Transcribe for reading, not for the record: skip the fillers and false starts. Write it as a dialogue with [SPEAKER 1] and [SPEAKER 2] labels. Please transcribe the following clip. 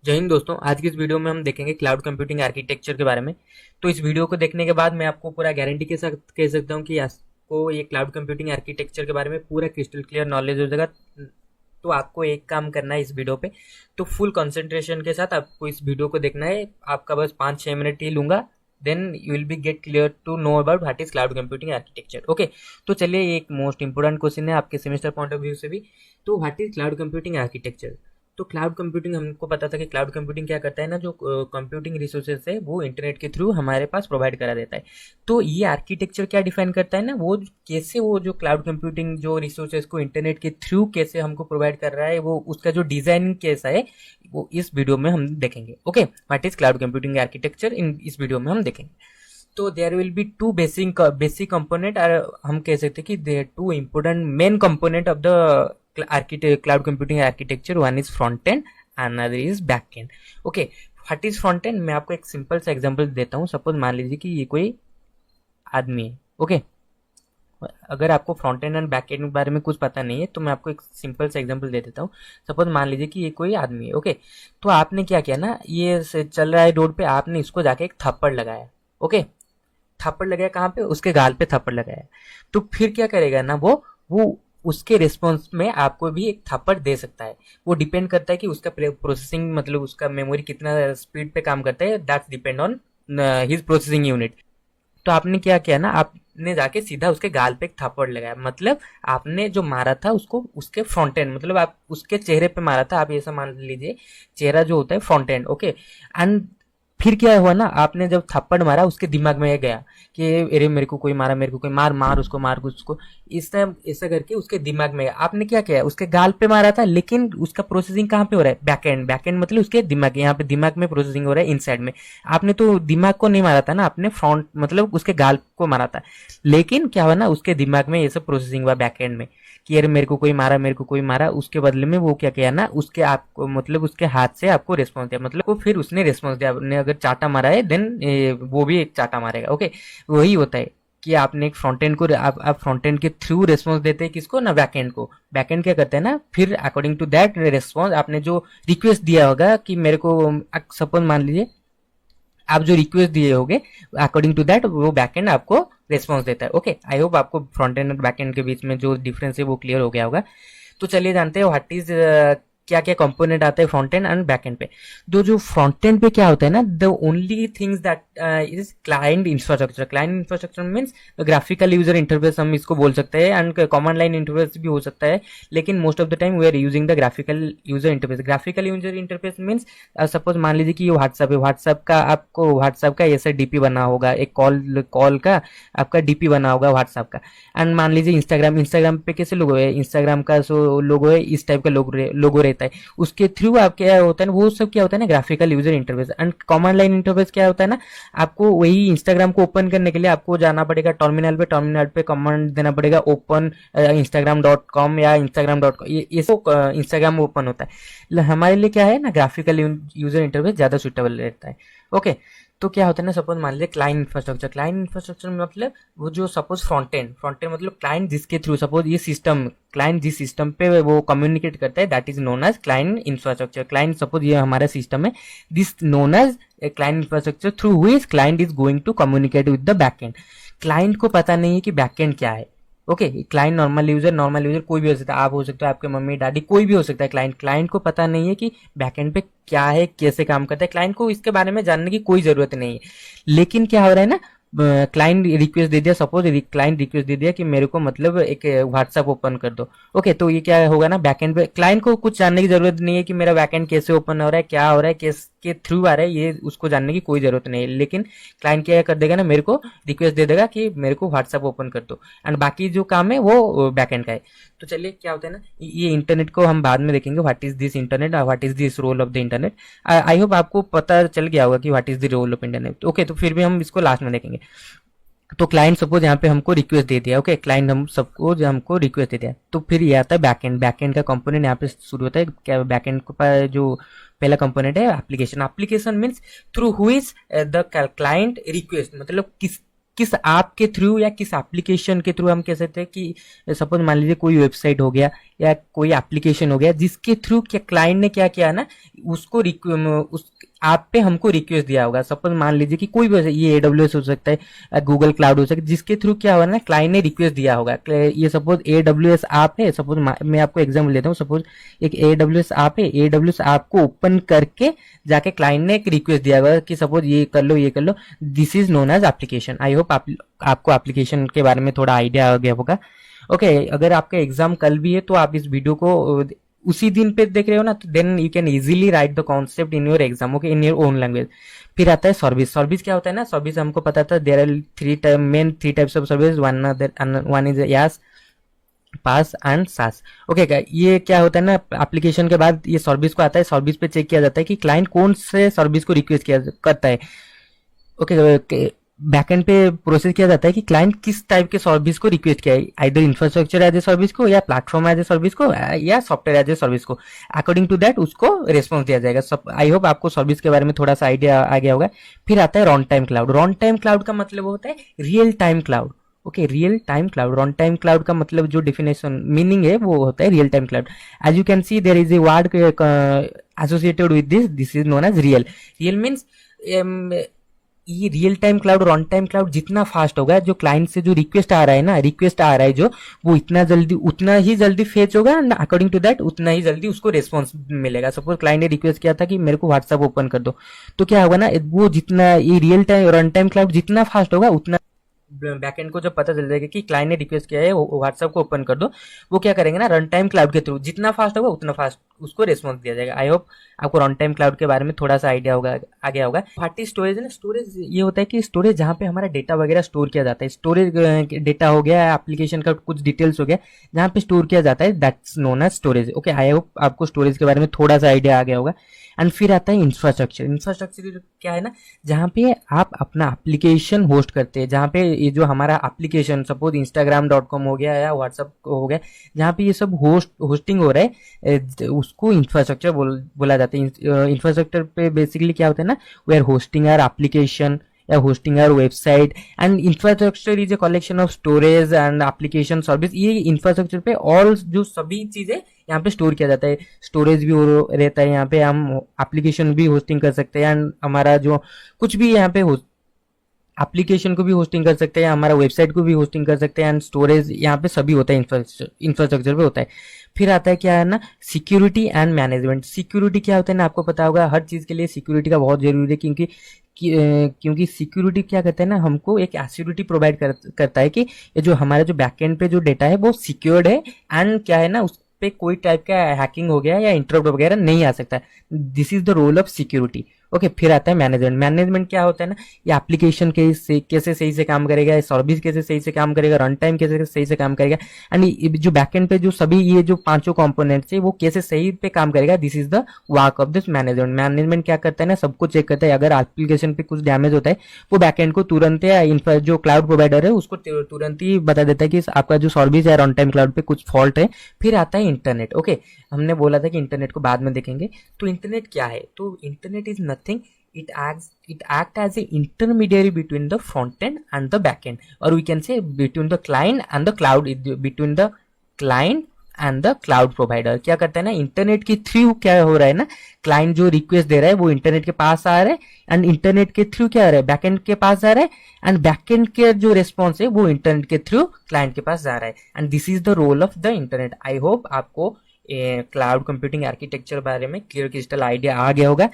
[SPEAKER 1] जय हिंद दोस्तों। आज की इस वीडियो में हम देखेंगे क्लाउड कंप्यूटिंग आर्किटेक्चर के बारे में। तो इस वीडियो को देखने के बाद मैं आपको पूरा गारंटी के साथ कह सकता हूँ कि आपको ये क्लाउड कंप्यूटिंग आर्किटेक्चर के बारे में पूरा क्रिस्टल क्लियर नॉलेज हो जाएगा। तो आपको एक काम करना है इस वीडियो पे, तो फुल कंसंट्रेशन के साथ आपको इस वीडियो को देखना है। आपका बस 5-6 मिनट ही लूंगा, then you will be get clear to know about what is cloud computing architecture. Okay, तो चलिए, एक मोस्ट इंपोर्टेंट क्वेश्चन है आपके सेमेस्टर पॉइंट ऑफ व्यू से भी। तो what is cloud computing architecture? तो क्लाउड कंप्यूटिंग, हमको पता था कि क्लाउड कंप्यूटिंग क्या करता है ना, जो कंप्यूटिंग रिसोर्सेज है वो इंटरनेट के थ्रू हमारे पास प्रोवाइड करा देता है। तो ये आर्किटेक्चर क्या डिफाइन करता है ना, वो कैसे वो जो क्लाउड कंप्यूटिंग जो रिसोर्सेज को इंटरनेट के थ्रू कैसे हमको प्रोवाइड कर रहा है, वो उसका जो डिजाइन कैसा है वो इस वीडियो में हम देखेंगे। Okay, what is cloud computing architecture, इस वीडियो में हम देखेंगे। तो there will be two basic component, और हम कह सकते हैं कि there two important main component of the cloud computing architecture. One is front end, another is back end. Okay, what is front end? मैं आपको एक सिंपल सा एग्जांपल देता हूँ। सपोज मान लीजिए कि ये कोई आदमी है। ओके, अगर आपको front end and back and के बारे में कुछ पता नहीं है तो मैं आपको एक सिंपल सा एग्जांपल दे देता हूँ। सपोज मान लीजिए कि ये कोई आदमी है। ओके, तो आपने क्या किया ना, ये चल रहा है रोड पे, आपने इसको जाके एक थप्पड़ लगाया। ओके, थप्पड़ लगाया कहाँ पे? उसके गाल पे थप्पड़ लगाया। तो फिर क्या करेगा ना, वो उसके रिस्पॉन्स में आपको भी एक थप्पड़ दे सकता है। वो डिपेंड करता है कि उसका प्रोसेसिंग, मतलब उसका मेमोरी कितना स्पीड पे काम करता है। That's depend on his processing unit. तो आपने क्या किया ना, आपने जाके सीधा उसके गाल पे एक थप्पड़ लगाया। मतलब आपने जो मारा था उसको उसके फ्रंट एंड, मतलब आप उसके चेहरे पे मारा था। आप ऐसा मान लीजिए, चेहरा जो होता है फ्रंट एंड। ओके, एंड फिर क्या हुआ ना, आपने जब थप्पड़ मारा उसके दिमाग में गया कि अरे मेरे को कोई मारा, मेरे को कोई मार मार उसको, मार उसको, इस टाइम ऐसा करके उसके दिमाग में गया। आपने क्या किया, उसके गाल पे मारा था, लेकिन उसका प्रोसेसिंग कहाँ पे हो रहा है? Back and. बैक एंड मतलब उसके दिमाग, यहाँ पे दिमाग में प्रोसेसिंग हो रहा है, इनसाइड में। आपने तो दिमाग को नहीं मारा था ना, आपने फ्रंट मतलब उसके गाल को मारा था। लेकिन क्या हुआ ना, उसके दिमाग में ये सब प्रोसेसिंग हुआ बैक एंड में कि यार मेरे को कोई मारा, मेरे को कोई मारा। उसके बदले में वो क्या किया ना, उसके आपको मतलब उसके हाथ से आपको रिस्पॉन्स दिया, मतलब वो फिर उसने रिस्पॉन्स दिया। आपने अगर चाटा मारा है देन वो भी एक चाटा मारेगा। ओके, वही होता है कि आपने एक फ्रंट एंड को, आप फ्रंट एंड के थ्रू रिस्पॉन्स देते हैं किसको ना, बैक एंड को। बैक एंड क्या करते हैं ना, फिर अकॉर्डिंग टू दैट रिस्पॉन्स, आपने जो रिक्वेस्ट दिया होगा कि मेरे को, सपोज मान लीजिए आप जो रिक्वेस्ट दिए होगे, अकॉर्डिंग टू दैट वो बैकएंड आपको रिस्पॉन्स देता है। ओके, आई होप आपको फ्रंट एंड और बैक एंड के बीच में जो डिफरेंस है वो क्लियर हो गया होगा। तो चलिए जानते हैं व्हाट इज, क्या क्या कंपोनेंट आता है front end and back and पे। तो जो फ्रंट एंड पे क्या होता है ना, the only things that is client infrastructure. Client infrastructure means graphical user interface, हम इसको बोल सकते हैं, एंड कमांड लाइन इंटरफेस भी हो सकता है। लेकिन most of the time we are using the graphical user interface. Graphical user interface means suppose मान लीजिए कि ये व्हाट्सएप है, व्हाट्सएप का आपको व्हाट्सएप का ऐसा डीपी बना होगा, एक कॉल का आपका डीपी बना होगा व्हाट्सएप का। एंड मान लीजिए इंस्टाग्राम पे कैसे लोगो है, इंस्टाग्राम का जो लोगो है इस टाइप का लोगो रहता है। उसके थ्रू आप क्या होता है ना, वो सब क्या होता है ना, graphical user interface. And command line interface क्या होता है ना, आपको वही इंस्टाग्राम को ओपन करने के लिए आपको जाना पड़ेगा टर्मिनल पे, टर्मिनल पे कमांड देना पड़ेगा ओपन instagram.com या instagram.com, ये सब इंस्टाग्राम ओपन होता है। हमारे लिए क्या है ना, ग्राफिकल यूजर इंटरफेस ज्यादा सुटेबल रहता है। ओके, तो क्या होता है ना, सपोज मान लीजिए क्लाइंट इंफ्रास्ट्रक्चर। क्लाइंट इंफ्रास्ट्रक्चर मतलब वो जो सपोज फ्रंट एंड मतलब क्लाइंट जिसके थ्रू, सपोज ये सिस्टम, क्लाइंट जिस सिस्टम पे वो कम्युनिकेट करता है, that is known as client infrastructure. Client suppose ये हमारा सिस्टम है, this known as client infrastructure through which client is going to communicate with the back end. Client को पता नहीं है कि बैक एंड क्या है। ओके, क्लाइंट नॉर्मल यूजर कोई भी हो सकता है, आप हो सकते हो, आपके मम्मी डैडी, कोई भी हो सकता है। क्लाइंट को पता नहीं है कि बैकएंड पे क्या है, कैसे काम करता है। क्लाइंट को इसके बारे में जानने की कोई जरूरत नहीं है। लेकिन क्या हो रहा है ना, क्लाइंट रिक्वेस्ट दे दिया, सपोज क्लाइंट रिक्वेस्ट दे दिया कि मेरे को मतलब एक व्हाट्सएप ओपन कर दो। ओके, तो ये क्या होगा ना, बैकएंड पे क्लाइंट को कुछ जानने की जरूरत नहीं है कि मेरा बैकएंड कैसे ओपन हो रहा है, क्या हो रहा है, के थ्रू आ रहा है, ये उसको जानने की कोई जरूरत नहीं है। लेकिन क्लाइंट क्या कर देगा ना, मेरे को रिक्वेस्ट दे देगा कि मेरे को व्हाट्सएप ओपन कर दो, एंड बाकी जो काम है वो बैकएंड का है। तो चलिए, क्या होता है ना, ये इंटरनेट को हम बाद में देखेंगे, what is this internet, what is this role of the internet. I hope आपको पता चल गया होगा कि what is the role of internet. Okay, तो फिर भी हम इसको लास्ट में देखेंगे। तो क्लाइंट सपोज यहाँ पे हमको रिक्वेस्ट दे दिया। ओके, क्लाइंट हम सबको जो हमको रिक्वेस्ट दे दिया, तो फिर ये आता है बैकएंड। बैकएंड का कंपोनेंट यहाँ पे शुरू होता है। क्या बैकएंड का जो पहला कंपोनेंट है application. Application means through which the client request, मतलब किस ऐप के थ्रू या किस एप्लीकेशन के थ्रू हम कह सकते हैं कि सपोज मान लीजिए कोई वेबसाइट हो गया या कोई एप्लीकेशन हो गया जिसके थ्रू क्या क्लाइंट ने क्या किया ना, उसको उस ऐप पे हमको रिक्वेस्ट दिया होगा। सपोज मान लीजिए कि कोई भी, ये AWS हो सकता है, गूगल क्लाउड हो सकता है, जिसके थ्रू क्या होगा ना, क्लाइंट ने रिक्वेस्ट दिया होगा। ये सपोज AWS ऐप है, सपोज मैं आपको एग्जाम्पल लेता हूँ, सपोज एक AWS ऐप है, AWS ऐप को ओपन करके जाके क्लाइंट ने एक रिक्वेस्ट दिया होगा कि सपोज ये कर लो, ये कर लो। This is known as application. I hope आपको एप्लीकेशन के बारे में थोड़ा आइडिया आ गया होगा। ओके, अगर आपका एग्जाम कल भी है तो आप इस वीडियो को उसी दिन पे देख रहे हो ना, तो then you can easily write the concept in your exam, okay, in your own language. फिर आता है सर्विस। सर्विस क्या होता है ना, सर्विस हमको पता था there are main three types of service, one is IaaS, PaaS and SaaS. Okay, ये क्या होता है ना, एप्लीकेशन के बाद ये सर्विस को आता है। सर्विस पे चेक किया जाता है कि क्लाइंट कौन से सर्विस को रिक्वेस्ट किया करता है। ओके, बैकएंड पे प्रोसेस किया जाता है कि क्लाइंट किस टाइप के सर्विस को रिक्वेस्ट किया है, either infrastructure as a service को, या प्लेटफॉर्म एज ए सर्विस को, या सॉफ्टवेयर एज ए सर्विस को। अकॉर्डिंग टू दैट उसको रिस्पॉन्स दिया जाएगा। आई होप आपको सर्विस के बारे में थोड़ा सा आइडिया आ गया होगा। फिर आता है run time cloud. Run time cloud का मतलब होता है real time cloud. Okay, real time cloud. Run time cloud का मतलब जो डिफिनेशन मीनिंग है वो होता है real time cloud. As you can see there is a word associated with this is known as real. Real means ये real time cloud, run time cloud जितना fast होगा, जो क्लाइंट से जो रिक्वेस्ट आ रहा है ना, रिक्वेस्ट आ रहा है जो, वो इतना जल्दी, उतना ही जल्दी फेच होगा एंड अकॉर्डिंग टू दैट उतना ही जल्दी उसको रिस्पॉन्स मिलेगा। सपोज क्लाइंट ने रिक्वेस्ट किया था कि मेरे को व्हाट्सएप ओपन कर दो, तो क्या होगा ना, वो जितना ये real time run time cloud जितना फास्ट होगा, उतना बैकएंड को जब पता चल जाएगा कि क्लाइंट ने रिक्वेस्ट किया है व्हाट्सएप को ओपन कर दो, वो क्या करेंगे ना, रन टाइम क्लाउड के थ्रू जितना फास्ट होगा उतना फास्ट उसको रिस्पॉन्स दिया जाएगा। आई होप आपको रन टाइम क्लाउड के बारे में थोड़ा सा आइडिया होगा, आ गया होगा। पार्टी स्टोरेज है ना, स्टोरेज ये होता है कि स्टोरेज जहाँ पे हमारा डेटा वगैरह स्टोर किया जाता है। स्टोरेज डेटा हो गया, एप्लीकेशन का कुछ डिटेल्स हो गया, जहाँ पे स्टोर किया जाता है, that's known as storage. Okay, I hope आपको स्टोरेज के बारे में थोड़ा सा आइडिया आ गया होगा। एंड फिर आता है इंफ्रास्ट्रक्चर। इंफ्रास्ट्रक्चर क्या है ना, जहाँ पे आप अपना एप्लीकेशन होस्ट करते हैं, जहाँ पे ये जो हमारा एप्लीकेशन सपोज Instagram.com हो गया या व्हाट्सअप हो गया, जहाँ पे ये सब होस्टिंग हो रहा है, उसको इंफ्रास्ट्रक्चर बोला जाता है। इंफ्रास्ट्रक्चर पे बेसिकली क्या होता है ना, we are hosting our application या hosting our website, and infrastructure is a collection of storage and application service. ये इंफ्रास्ट्रक्चर पे ऑल जो सभी चीजें यहाँ पे स्टोर किया जाता है। स्टोरेज भी रहता है यहाँ पे, हम एप्लीकेशन भी होस्टिंग कर सकते हैं, एंड हमारा जो कुछ भी यहाँ पे एप्लीकेशन को भी होस्टिंग कर सकते हैं, हमारा वेबसाइट को भी होस्टिंग कर सकते हैं, एंड स्टोरेज यहाँ पे सभी होता है, इंफ्रास्ट्रक्चर पे होता है। फिर आता है क्या है ना, सिक्योरिटी एंड मैनेजमेंट। सिक्योरिटी क्या होता है ना, आपको पता होगा, हर चीज के लिए सिक्योरिटी का बहुत जरूरी है, क्योंकि सिक्योरिटी क्या करता है ना, हमको एक एश्योरिटी प्रोवाइड करता है कि ये जो हमारा जो बैकएंड पे जो डेटा है वो सिक्योर्ड है, एंड क्या है ना, उस पे कोई टाइप का हैकिंग हो गया या इंटरप्ट वगैरह नहीं आ सकता। This is the role of security. Okay, फिर आता है मैनेजमेंट। मैनेजमेंट क्या होता है ना, ये एप्लीकेशन कैसे सही से काम करेगा, सर्विस कैसे सही से काम करेगा, रन टाइम कैसे सही से काम करेगा, एंड जो बैकएंड पे जो सभी ये जो पांचों कंपोनेंट्स है वो कैसे सही पे काम करेगा। This is the work of this management. Management क्या करता है ना, सबको चेक करता है, अगर एप्लीकेशन पे कुछ डैमेज होता है वो बैकएंड को तुरंत या जो क्लाउड प्रोवाइडर है उसको तुरंत ही बता देता है कि आपका जो सर्विस है रन टाइम क्लाउड पे कुछ फॉल्ट है। फिर आता है इंटरनेट। ओके, हमने बोला था कि इंटरनेट को बाद में देखेंगे। तो इंटरनेट क्या है, तो internet is nothing, it act as a intermediary between the front end and the back end, or we can say between the client and the cloud, between the client and the cloud provider. क्या करता है ना, internet के through क्या हो रहा है ना, क्लाइंट जो रिक्वेस्ट दे रहा है वो इंटरनेट के पास आ रहा है, एंड इंटरनेट के थ्रू क्या आ रहा है, बैकएंड के पास जा रहा है, एंड बैकएंड के जो रिस्पॉन्स है वो इंटरनेट के थ्रू क्लाइंट के पास जा रहा है, and this is the role of the internet. I hope आपको क्लाउड कंप्यूटिंग आर्किटेक्चर बारे में क्लियर क्रिस्टल आइडिया आ गया होगा।